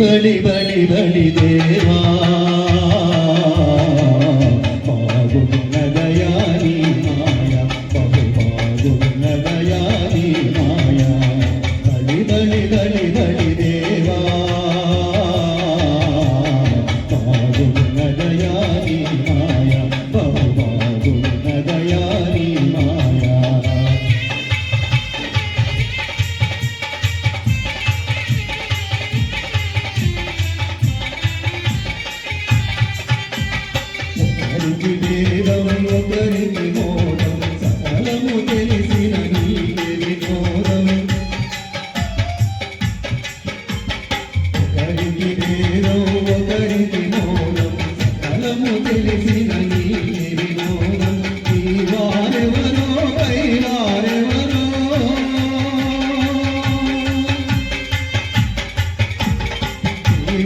బలి బలి బలి దేవా బాగున్నదయా నీ మాయ బహు బాగున్నదయా నీ మాయ బలి బలి బలి బలి దేవా బాగున్నదయా నీ మాయ బహు బాగున్నదయా నీ మాయ ఒకరికి వేదం ఒకరికి మోదం సకలము తెలిసిన నీవే వినోదం ఒకరికి వేదం ఒకరికి మోదం సకలము తెలిసిన నీవే వినోదం ఈ వారెవరో పై వారెవరో ఈ